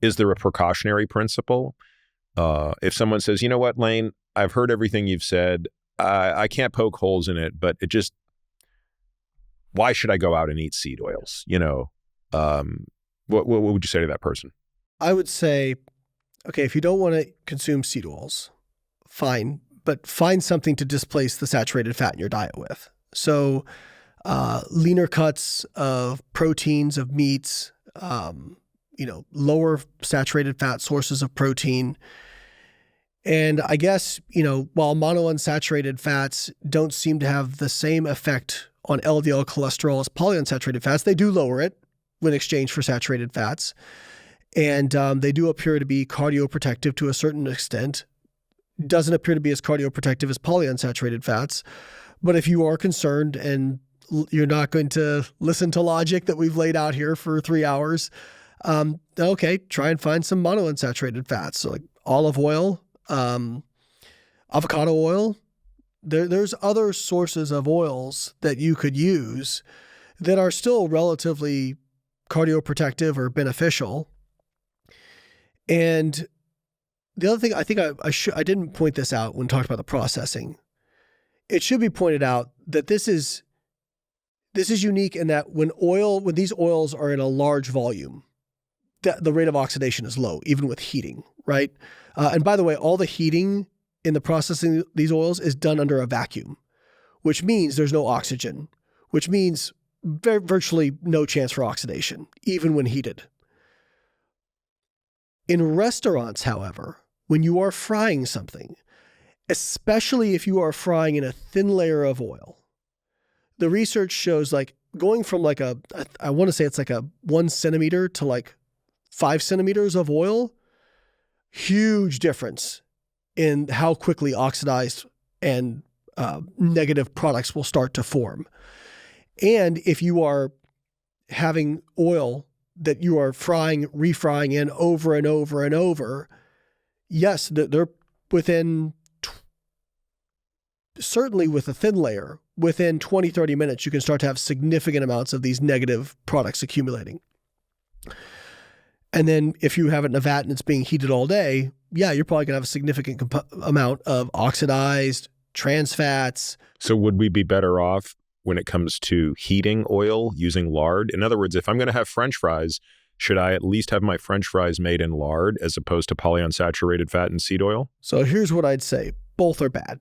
is there a precautionary principle? If someone says, you know what, Layne, I've heard everything you've said. I can't poke holes in it, but why should I go out and eat seed oils? What would you say to that person? I would say, okay, if you don't want to consume seed oils, fine, but find something to displace the saturated fat in your diet with. So leaner cuts of proteins, of meats, lower saturated fat sources of protein. And I guess, while monounsaturated fats don't seem to have the same effect on LDL cholesterol as polyunsaturated fats, they do lower it when exchanged for saturated fats. And they do appear to be cardioprotective to a certain extent. Doesn't appear to be as cardioprotective as polyunsaturated fats. But if you are concerned and you're not going to listen to logic that we've laid out here for 3 hours, okay, try and find some monounsaturated fats. So like olive oil, avocado oil. There's other sources of oils that you could use that are still relatively cardioprotective or beneficial. And the other thing, I think I didn't point this out when we talked about the processing. It should be pointed out that this is unique in that when these oils are in a large volume, the rate of oxidation is low, even with heating, right? And by the way, all the heating in the processing these oils is done under a vacuum, which means there's no oxygen, which means virtually no chance for oxidation, even when heated. In restaurants, however, when you are frying something, especially if you are frying in a thin layer of oil, the research shows like going from like I want to say it's like a 1 centimeter to like 5 centimeters of oil, huge difference in how quickly oxidized and negative products will start to form. And if you are having oil that you are refrying in over and over and over, yes, they're within, certainly with a thin layer, within 20, 30 minutes, you can start to have significant amounts of these negative products accumulating. And then if you have it in a vat and it's being heated all day, yeah, you're probably going to have a significant amount of oxidized trans fats. So would we be better off when it comes to heating oil using lard? In other words, if I'm going to have French fries, should I at least have my French fries made in lard as opposed to polyunsaturated fat and seed oil? So here's what I'd say. Both are bad,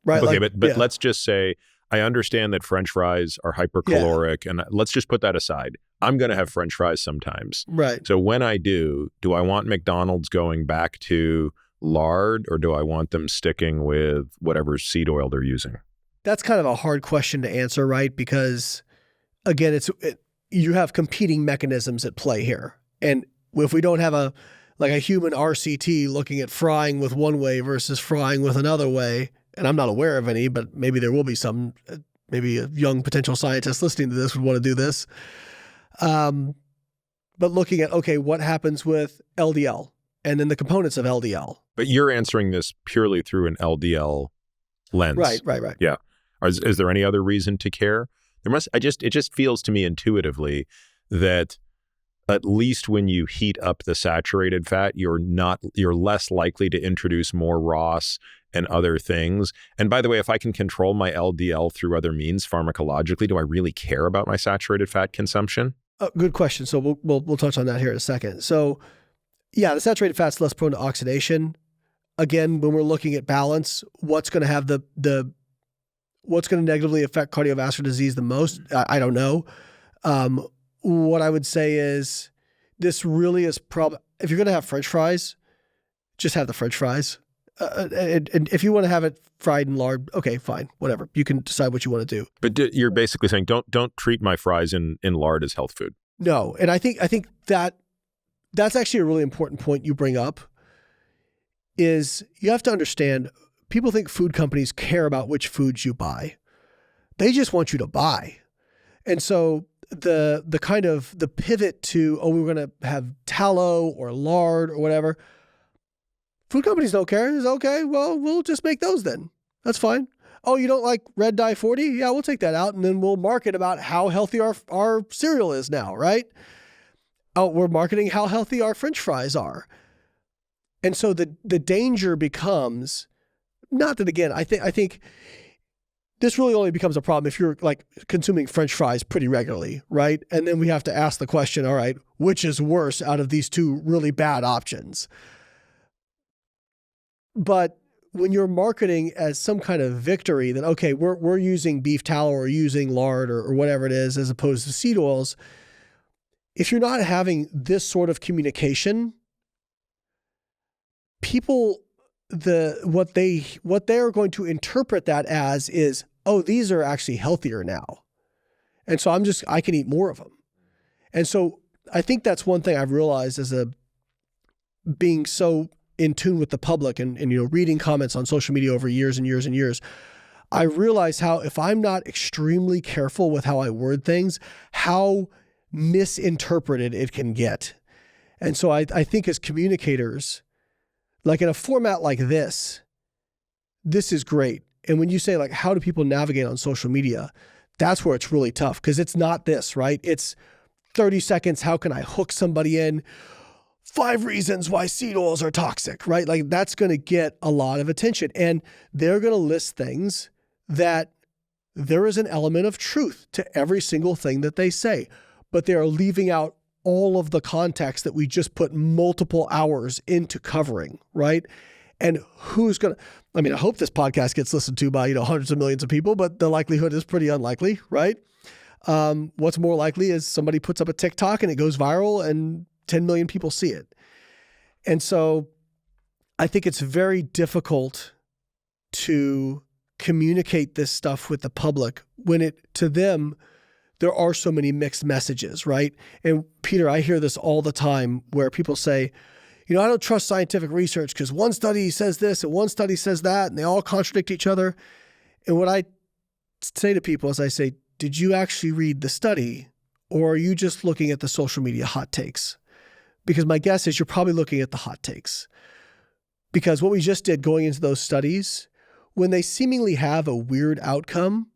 right? Okay, but yeah. Let's just say, I understand that French fries are hypercaloric, and let's just put that aside. I'm going to have French fries sometimes. Right. So when I do I want McDonald's going back to lard, or do I want them sticking with whatever seed oil they're using? That's kind of a hard question to answer, right? Because again, you have competing mechanisms at play here. And if we don't have a human RCT looking at frying with one way versus frying with another way, and I'm not aware of any, but maybe there will be some, maybe a young potential scientist listening to this would want to do this. But looking at, okay, what happens with LDL and then the components of LDL. But you're answering this purely through an LDL lens. Right. Yeah. Is there any other reason to care? It just feels to me intuitively that at least when you heat up the saturated fat, you're less likely to introduce more ROS and other things. And by the way, if I can control my LDL through other means pharmacologically, do I really care about my saturated fat consumption? Good question. So we'll touch on that here in a second. So yeah, the saturated fat's less prone to oxidation. Again, when we're looking at balance, what's going to have what's going to negatively affect cardiovascular disease the most? I don't know. What I would say is this really is if you're going to have French fries, just have the French fries. And if you want to have it fried in lard, okay, fine, whatever. You can decide what you want to do. But you're basically saying don't treat my fries in lard as health food. No, and I think that's actually a really important point you bring up. Is you have to understand, people think food companies care about which foods you buy. They just want you to buy. And so the kind of the pivot to, we're going to have tallow or lard or whatever, food companies don't care. It's okay, well, we'll just make those then. That's fine. Oh, you don't like red dye 40? Yeah, we'll take that out, and then we'll market about how healthy our cereal is now, right? we're marketing how healthy our French fries are. And so the danger becomes, not that again, I think this really only becomes a problem if you're like consuming French fries pretty regularly, right? And then we have to ask the question, all right, which is worse out of these two really bad options? But when you're marketing as some kind of victory that, okay, we're using beef tallow or using lard or whatever it is, as opposed to seed oils, if you're not having this sort of communication, people, what they're going to interpret that as is, oh, these are actually healthier now. And so I can eat more of them. And so I think that's one thing I've realized as being so in tune with the public and reading comments on social media over years and years and years, I realize how if I'm not extremely careful with how I word things, how misinterpreted it can get. And so I think as communicators, like in a format like this is great. And when you say like, how do people navigate on social media? That's where it's really tough because it's not this, right? It's 30 seconds. How can I hook somebody in? 5 reasons why seed oils are toxic, right? Like that's going to get a lot of attention. And they're going to list things that there is an element of truth to every single thing that they say, but they are leaving out all of the context that we just put multiple hours into covering, right? And who's going to, I hope this podcast gets listened to by, hundreds of millions of people, but the likelihood is pretty unlikely, right? What's more likely is somebody puts up a TikTok and it goes viral and 10 million people see it. And so I think it's very difficult to communicate this stuff with the public when to them, there are so many mixed messages, right? And Peter, I hear this all the time where people say, I don't trust scientific research because one study says this and one study says that, and they all contradict each other. And what I say to people is I say, did you actually read the study or are you just looking at the social media hot takes? Because my guess is you're probably looking at the hot takes. Because what we just did going into those studies, when they seemingly have a weird outcome,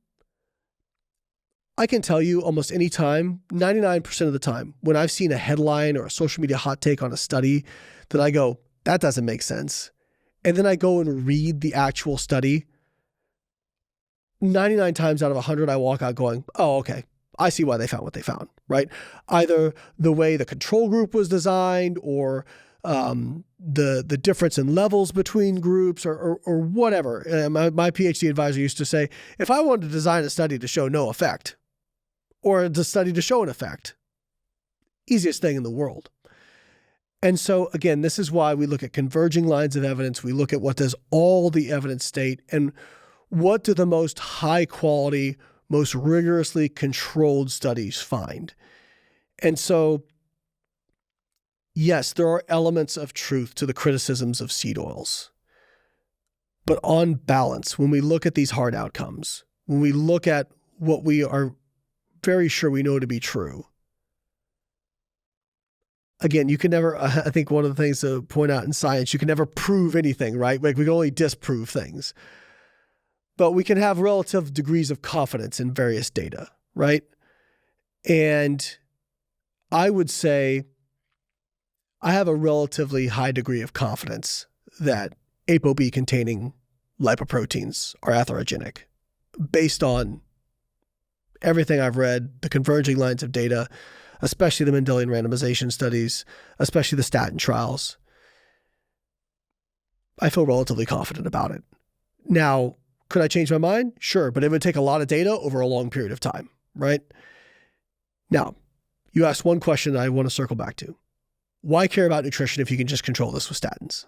I can tell you almost any time, 99% of the time, when I've seen a headline or a social media hot take on a study that I go, that doesn't make sense. And then I go and read the actual study. 99 times out of 100, I walk out going, oh, okay, I see why they found what they found, right? Either the way the control group was designed or the difference in levels between groups or whatever. My PhD advisor used to say, if I wanted to design a study to show no effect or the study to show an effect, easiest thing in the world. And so again, this is why we look at converging lines of evidence. We look at what does all the evidence state and what do the most high quality, most rigorously controlled studies find. And so, yes, there are elements of truth to the criticisms of seed oils. But on balance, when we look at these hard outcomes, when we look at what we are very sure we know to be true, again, you can never, I think one of the things to point out in science, you can never prove anything, right? Like we can only disprove things. But we can have relative degrees of confidence in various data, right? And I would say I have a relatively high degree of confidence that ApoB containing lipoproteins are atherogenic based on everything I've read, the converging lines of data, especially the Mendelian randomization studies, especially the statin trials. I feel relatively confident about it. Now, could I change my mind? Sure, but it would take a lot of data over a long period of time, right? Now, you asked one question that I want to circle back to. Why care about nutrition if you can just control this with statins,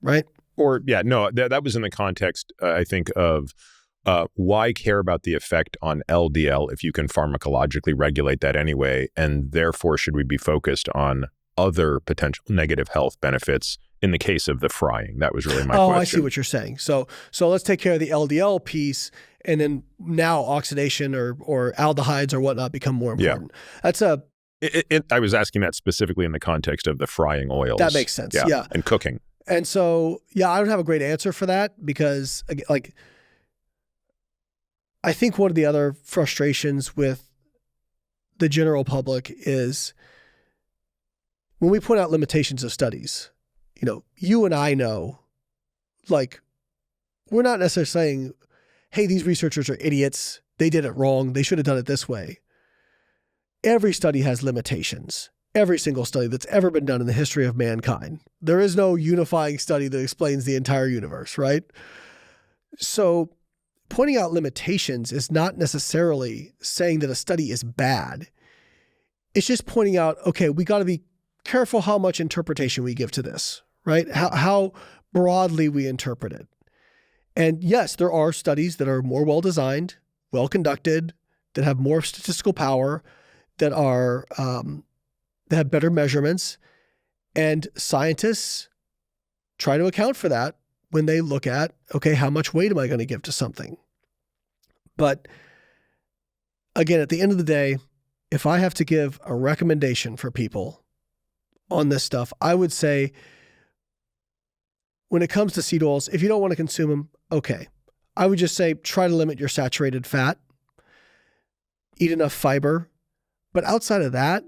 right? Or, yeah, no, that was in the context, I think, of why care about the effect on LDL if you can pharmacologically regulate that anyway, and therefore should we be focused on other potential negative health benefits in the case of the frying? That was really my question. Oh, I see what you're saying. So let's take care of the LDL piece, and then now oxidation or aldehydes or whatnot become more important. Yeah. That's I was asking that specifically in the context of the frying oils. That makes sense. Yeah. And cooking. And so, yeah, I don't have a great answer for that because, like, I think one of the other frustrations with the general public is when we point out limitations of studies, you and I know, like, we're not necessarily saying, hey, these researchers are idiots. They did it wrong. They should have done it this way. Every study has limitations. Every single study that's ever been done in the history of mankind. There is no unifying study that explains the entire universe, right? So pointing out limitations is not necessarily saying that a study is bad. It's just pointing out, okay, we got to be careful how much interpretation we give to this, right? How broadly we interpret it. And yes, there are studies that are more well-designed, well-conducted, that have more statistical power, that are that have better measurements, and scientists try to account for that when they look at, okay, how much weight am I going to give to something? But again, at the end of the day, if I have to give a recommendation for people on this stuff, I would say when it comes to seed oils, if you don't want to consume them, okay. I would just say try to limit your saturated fat, eat enough fiber. But outside of that,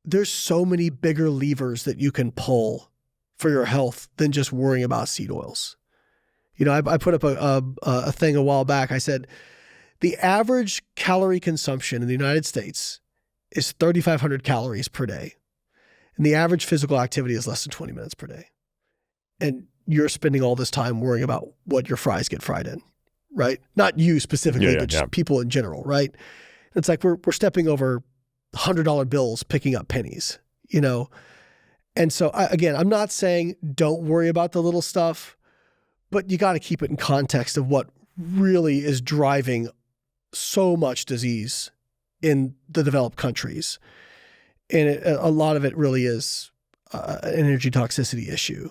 there's so many bigger levers that you can pull for your health than just worrying about seed oils. I put up a thing a while back. I said, the average calorie consumption in the United States is 3,500 calories per day. And the average physical activity is less than 20 minutes per day. And you're spending all this time worrying about what your fries get fried in, right? Not you specifically, but just people in general, right? It's like we're stepping over $100 bills, picking up pennies, And so again, I'm not saying don't worry about the little stuff, but you got to keep it in context of what really is driving so much disease in the developed countries. And a lot of it really is an energy toxicity issue.